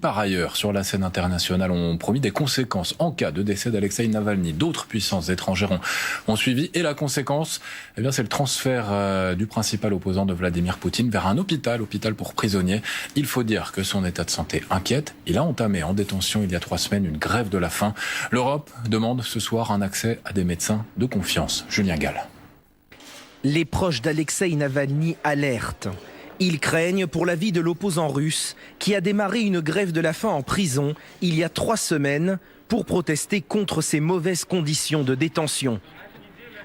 par ailleurs, sur la scène internationale, ont promis des conséquences en cas de décès d'Alexeï Navalny. D'autres puissances étrangères ont suivi. Et la conséquence, eh bien, c'est le transfert du principal opposant de Vladimir Poutine vers un hôpital pour prisonniers. Il faut dire que son état de santé inquiète. Il a entamé en détention il y a 3 semaines une grève de la faim. L'Europe demande ce soir un accès à des médecins de confiance. Julien Gall. Les proches d'Alexeï Navalny alertent. Ils craignent pour la vie de l'opposant russe qui a démarré une grève de la faim en prison il y a 3 semaines pour protester contre ces mauvaises conditions de détention.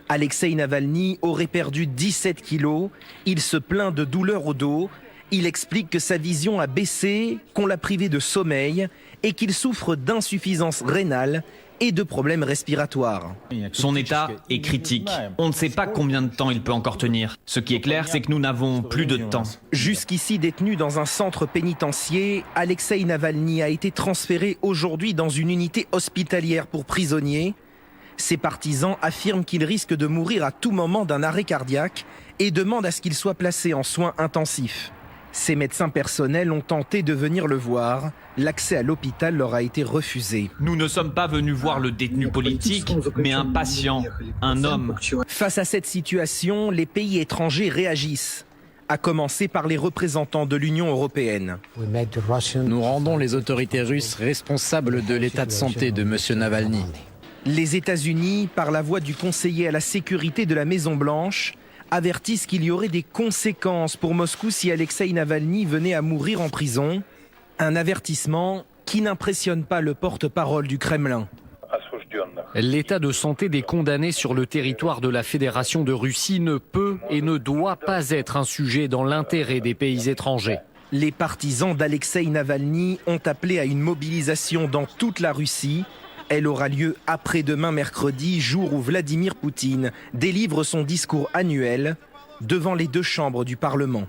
Alexeï Navalny aurait perdu 17 kilos. Il se plaint de douleurs au dos. Il explique que sa vision a baissé, qu'on l'a privé de sommeil et qu'il souffre d'insuffisance rénale et de problèmes respiratoires. Son état est critique. On ne sait pas combien de temps il peut encore tenir. Ce qui est clair, c'est que nous n'avons plus de temps. Jusqu'ici détenu dans un centre pénitentiaire, Alexeï Navalny a été transféré aujourd'hui dans une unité hospitalière pour prisonniers. Ses partisans affirment qu'il risque de mourir à tout moment d'un arrêt cardiaque et demandent à ce qu'il soit placé en soins intensifs. Ses médecins personnels ont tenté de venir le voir. L'accès à l'hôpital leur a été refusé. Nous ne sommes pas venus voir le détenu politique, mais un patient, un homme. Face à cette situation, les pays étrangers réagissent, à commencer par les représentants de l'Union européenne. Nous rendons les autorités russes responsables de l'état de santé de M. Navalny. Les États-Unis, par la voix du conseiller à la sécurité de la Maison-Blanche, avertissent qu'il y aurait des conséquences pour Moscou si Alexeï Navalny venait à mourir en prison. Un avertissement qui n'impressionne pas le porte-parole du Kremlin. L'état de santé des condamnés sur le territoire de la Fédération de Russie ne peut et ne doit pas être un sujet dans l'intérêt des pays étrangers. Les partisans d'Alexeï Navalny ont appelé à une mobilisation dans toute la Russie. Elle aura lieu après-demain mercredi, jour où Vladimir Poutine délivre son discours annuel devant les 2 chambres du Parlement.